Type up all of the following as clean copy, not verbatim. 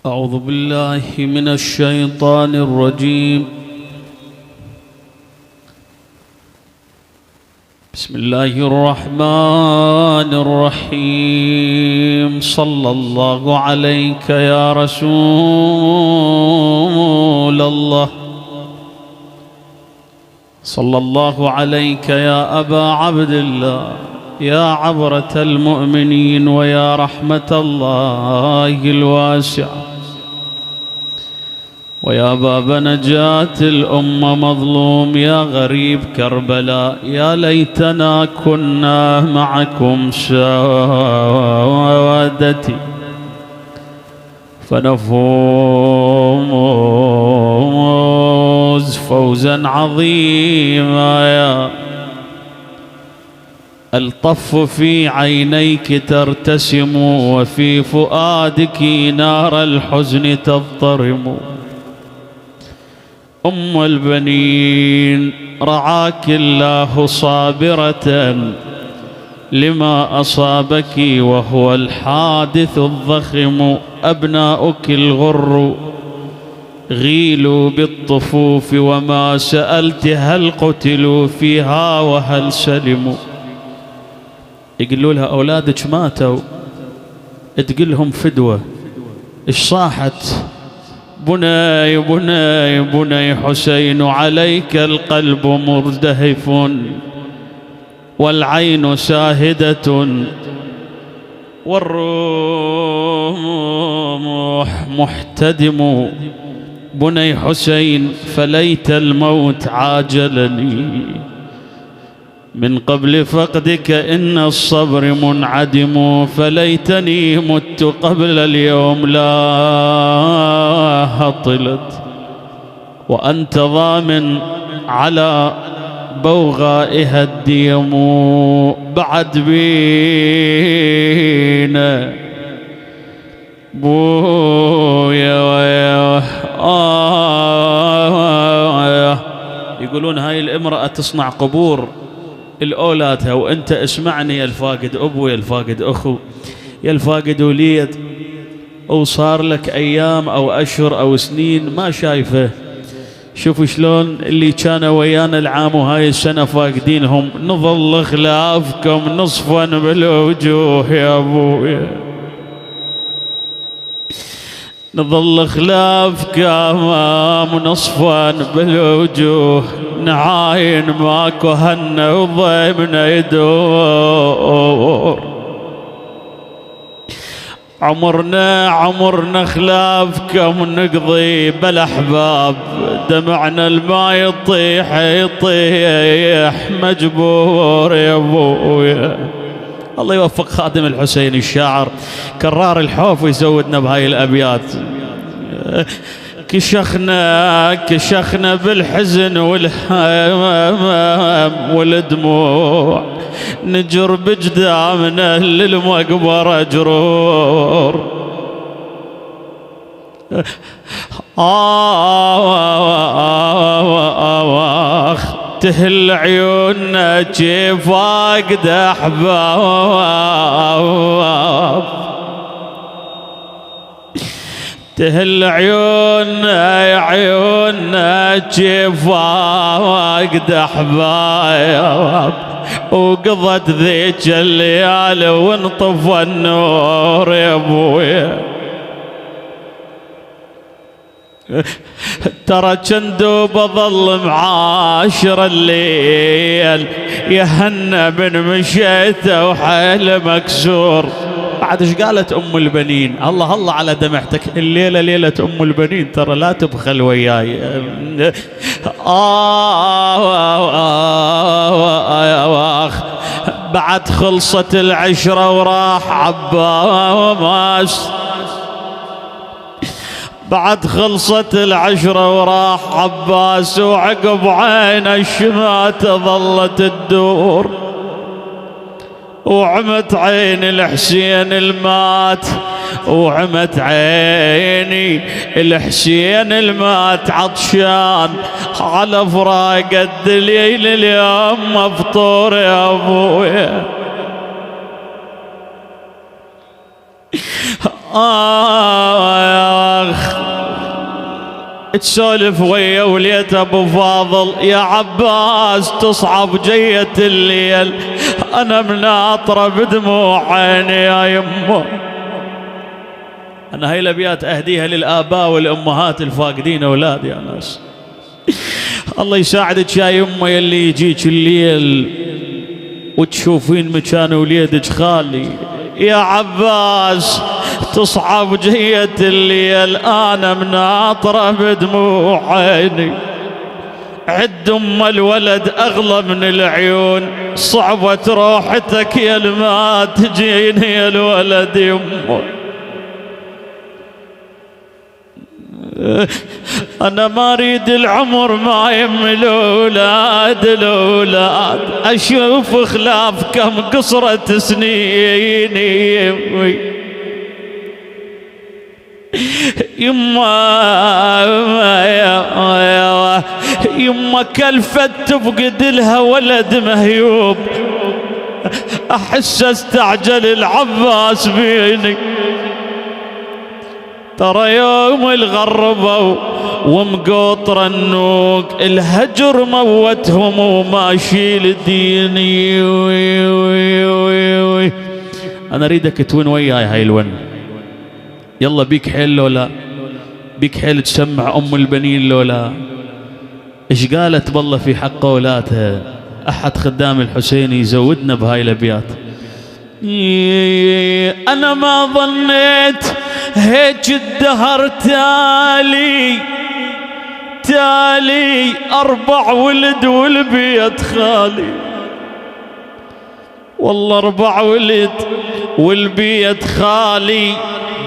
أعوذ بالله من الشيطان الرجيم. بسم الله الرحمن الرحيم. صلى الله عليك يا رسول الله، صلى الله عليك يا أبا عبد الله، يا عبرة المؤمنين ويا رحمة الله الواسعة، ويا باب نجاة الأمة مظلوم، يا غريب كربلاء. يا ليتنا كنا معكم سادتي فنفوز فوزا عظيما. يا الطف في عينيك ترتسم، وفي فؤادك نار الحزن تضطرم. أم البنين رعاك الله صابرة لما أصابك وهو الحادث الضخم. أبناؤك الغر غيلوا بالطفوف، وما سألت هل قتلوا فيها وهل سلموا. يقولوا لها أولادك ماتوا، تقلهم فدوة. إيش صاحت؟ بني بني بني حسين، عليك القلب مردهف والعين شاهدة والروح محتدم. بني حسين فليت الموت عاجلني من قبل فقدك، إن الصبر منعدم. فليتني مت قبل اليوم لا هطلت، وأنت ضامن على بوغائها الديم. بعد بينا بويا ويا يقولون هاي الامرأة تصنع قبور الأولادها، وأنت اسمعني يا الفاقد أبو، يا الفاقد أخو، يا الفاقد وليد، وصار لك أيام أو أشهر أو سنين ما شايفه. شوفوا شلون اللي كانوا ويانا العام وهاي السنة فاقدينهم. نظل خلافكم نصفا بالوجوه يا أبويا، نظل خلافك أمام نصفا بالوجوه. نعاين ماكو هنا وضيمنا يدور. عمرنا خلافكم نقضي بالأحباب، دمعنا الماء يطيح مجبور يا أبويا. الله يوفق خادم الحسين الشاعر كرار الحوف ويزودنا بهاي الأبيات. كشخنا بالحزن والهمام والدموع، نجر بجدامنا للمقبرة جرور. تهل عيوننا كيف فاقد أحباب، تهل عيوننا كيف فاقد أحباب. وقضت ذيك الليالي وانطفى النور يا أبويا. ترى كندو بظل معاشر الليل، يهنى من مشيته وحيل مكسور. بعد ايش قالت أم البنين؟ الله الله على دمعتك الليلة ليلة أم البنين، ترى لا تبخل وياي. بعد خلصت العشرة وراح عباس، بعد خلصت العشرة وراح عباس، وعقب عين الشمات ظلت تدور. وعمت عين الحسين المات، وعمت عيني الحسين المات عطشان على فراق الدليل اليوم مفطور يا أبويا. تسولف ويا وليت ابو فاضل، يا عباس تصعب جية الليل، انا مناطرة بدموع عيني يا يمه. انا هاي الابيات اهديها للاباء والامهات الفاقدين اولاد يا ناس. الله يساعدك يا يمه يلي يجيك الليل وتشوفين مكان وليدك خالي. يا عباس تصعب جية الليل، انا مناطرة بدموع عيني، عد ام الولد اغلى من العيون، صعبت روحتك يا ما تجيني يا الولد يمه. انا ما اريد العمر ما يم الاولاد اشوف خلاف كم قصرت سنيني. يما كلفت تفقد لها ولد مهيوب، احس استعجل العباس بيني، ترى يوم الغربة ومقوطر النوق الهجر موتهم وما اشيل ديني. انا اريدك تون وياي هاي الون، يلا بيك حيل لولا بيك حيل تسمع ام البنين لولا. ايش قالت بالله في حق اولادها؟ احد خدام الحسين يزودنا بهاي الابيات. انا ما ظنيت هيك الدهر تالي 4 ولد والبيت خالي، والله 4 ولد والبيت خالي،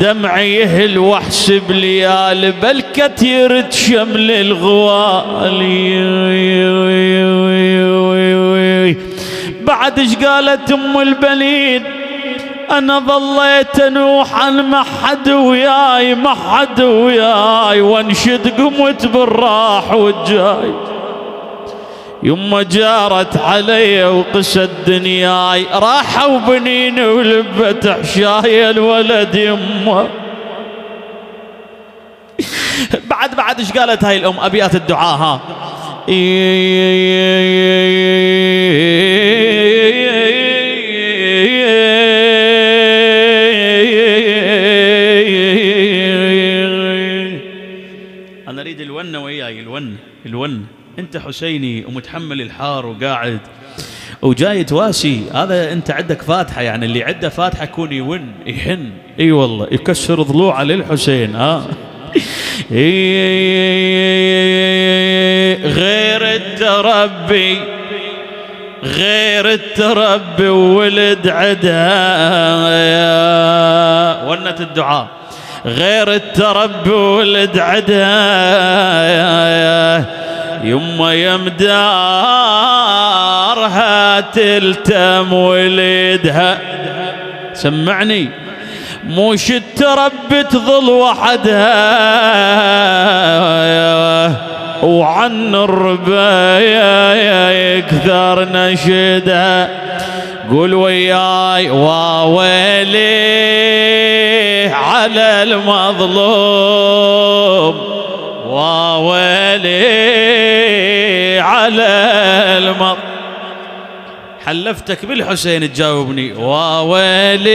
دمعي يهل واحسب ليالي بل كثير شمل الغوالي. بعد ايش قالت ام البنين؟ انا ظليت انوح عن ما حد وياي وانشد قمت بالراح والجاي، يما جارت علي وقست دنياي، راحوا بنيني ولبت عشاي الولد يما. بعد ايش قالت هاي الام؟ ابيات الدعاء ها. انا اريد الون وياي، الون. انت حسيني ومتحمل الحار وقاعد وجاي تواسي، هذا انت عندك فاتحه، يعني اللي عنده فاتحه يكون يون يحن. اي والله يكسر ضلوعه للحسين. ها غير التربي وولد عدها، ونة الدعاء. غير التربي وولد عدها، يما يمدارها تلتم ولدها. سمعني موش التربي تظل وحدها، وعن الربايا يكثر نشدها. قول وياي واويلي على المظلوم، واويلي على المظلوم. حلفتك بالحسين تجاوبني، واويلي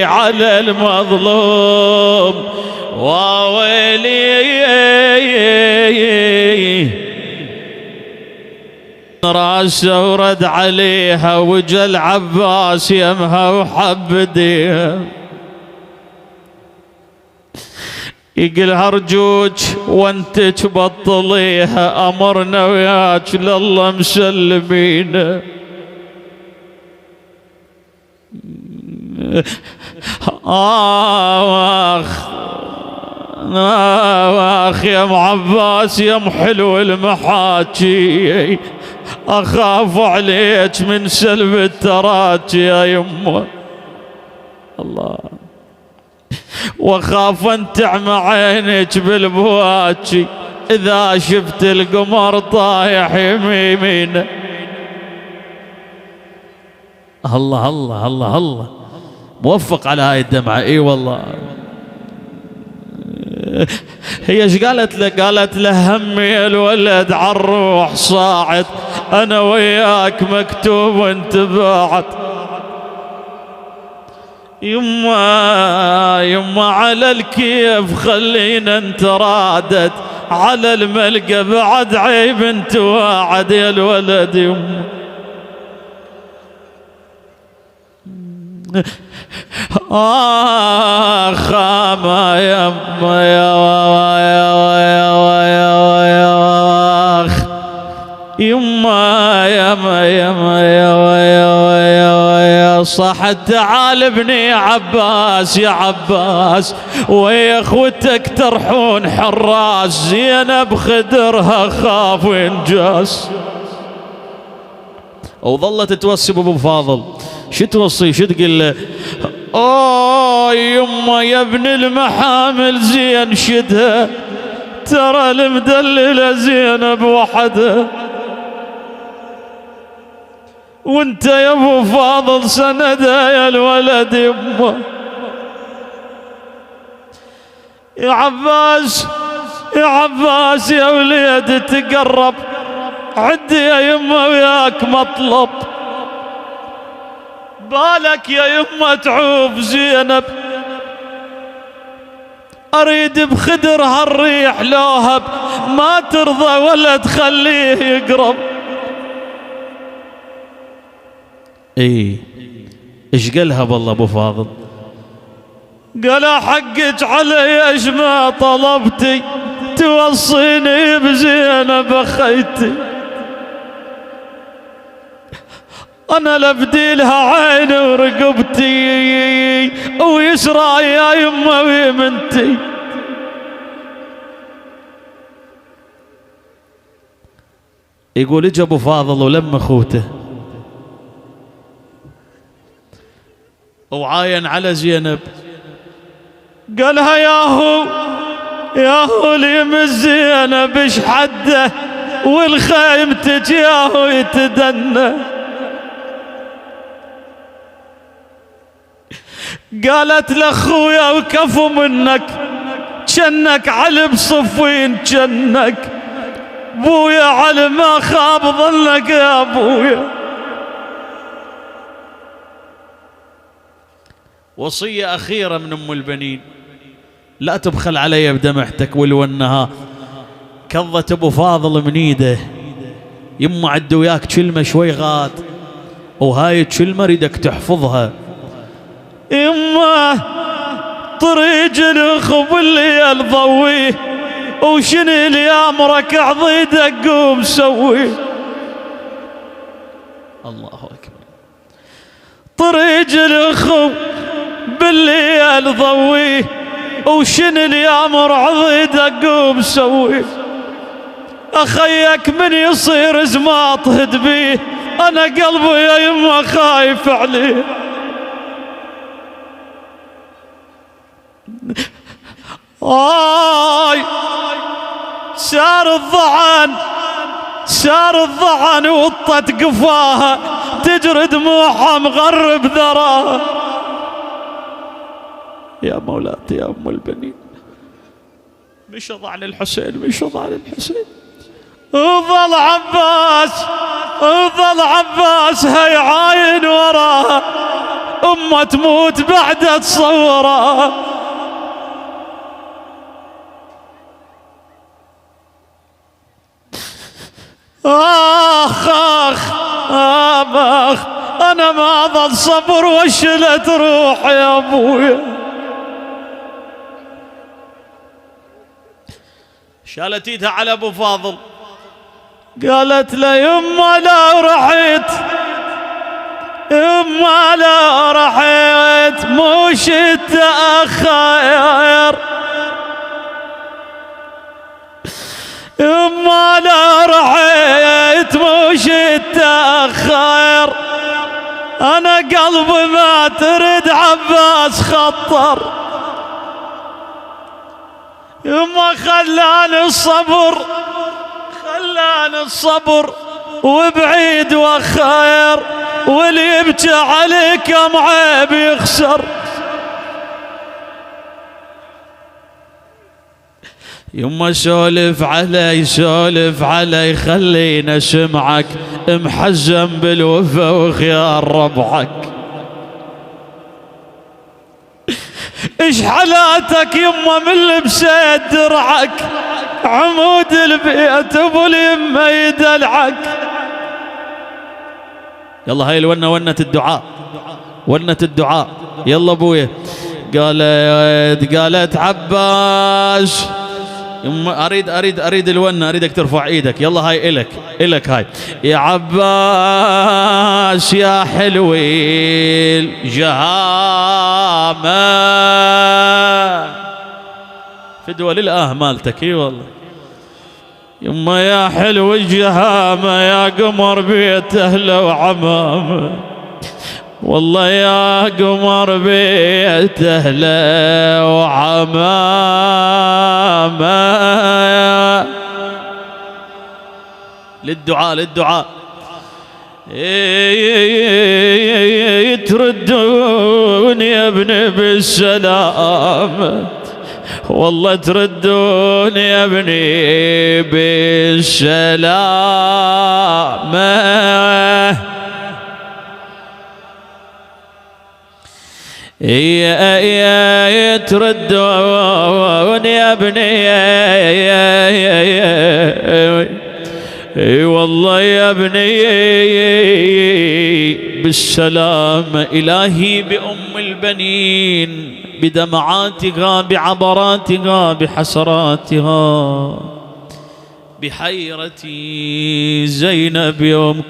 على المظلوم، واويلي. راسه ورد عليها وجا العباس يمها وحبديها، يقول هرجوك وانت تبطليها، امرنا وياك لله مسلمين. آخ يا ام عباس يا ام حلو المحاكي، اخاف عليك من سلب التراكي يا يمه. الله، واخاف ان تعمى عينك بالبواكي اذا شفت القمر طايح يمينه. الله الله الله الله، موفق على هاي الدمعه. اي والله هي ايش قالت له؟ قالت له همي الولد عالروح صاعد، انا وياك مكتوب وانت بعد. يما على الكيف خلينا نترادد، على الملقى بعد عيب انت واعد يا الولد. يما ما يما يا صح تعال ابني عباس يا عباس، ويا اخوتك ترحون حراس، زينب خدرها خاف وانجاس. وظلت توصي ابو فاضل. شو توصي؟ شو تقول له؟ يما يا ابن المحامل زين شدها، ترى المدللة زينب وحدها، وانت يا ابو فاضل سندها يا الولد. يما يا عباس يا عباس يا وليد تقرب، عدي يا يما وياك مطلب، بالك يا يما تعوف زينب، اريد بخدر هالريح لوهب، ما ترضى ولا تخليه يقرب. ايش قالها بالله ابو فاضل؟ قال حقك علي ايش ما طلبتي، توصيني بزينب اخيتي، انا لبديلها عيني ورقبتي، ويسرى يا يما ويمنتي. يقول اجى ابو فاضل ولم اخوته وعاين على زينب، قالها ياهو اليم زينب ايش حده، والخيمتك ياهو يتدنى. قالت لاخويا وكفو منك، جنك علي بصفين جنك، بويا علي ما خاب ظنك يا بويا. وصية أخيرة من أم البنين، لا تبخل علي بدمعتك. ولو أنها كظت أبو فاضل من إيده، يما عد وياك كلمة شوي غاد، وهاي الكلمة اريدك تحفظها. يما طريق الأخو الليل ضويه، وشنو اللي أمرك عضيدك قوم سويه. الله أكبر. طريق الأخو بالليل ضويه، وشن اللي امر عضيدك قوم سويه. اخيك من يصير زماط هد بيه، انا قلبي يا يما خايف عليه. سار الضعن وطت قفاها، تجري دموعها مغرب ذراها. يا مولاتي يا ام البنين، مشط على الحسين، مشط على الحسين. وظل عباس هي عاين وراها، امه تموت بعد تصورها. آخ أنا ما ظل صبر وشلت روح يا أبويا. شالت ايدها على أبو فاضل، قالت له يما لا رحت، يما لا رحت، مش تأخر، يما لا رحت مش تأخر، أنا قلبي ما ترد عباس خطر. يما خلاني الصبر وبعيد وخير، واللي يبكي عليك عيب يخسر. يما سولف علي سولف علي خلينا سمعك محزم بالوفا وخيار ربعك. ايش حالاتك يما من لبسيت درعك عمود البيت ابو اليمه يدلعك. يلا هاي الونة ونة الدعاء ونة الدعاء. يلا ابويا. قالت عباس اريد الونة اريدك ترفع ايدك. يلا هاي الك هاي يا عباس يا حلوي الجهامة فدوى للآه مالتك. اي والله يما يا حلو الجهامة يا قمر بيت اهله وعمامه. والله يا قمر بيت اهله وعمامه. للدعاء تردون يا ابني بالسلام. والله تردون يا ابني بالسلام. تردون يا ابني والله يا ابني بالسلام. إلهي بأم البنين بدمعاتها بعبراتها بحسراتها بحيرتي زينب يوم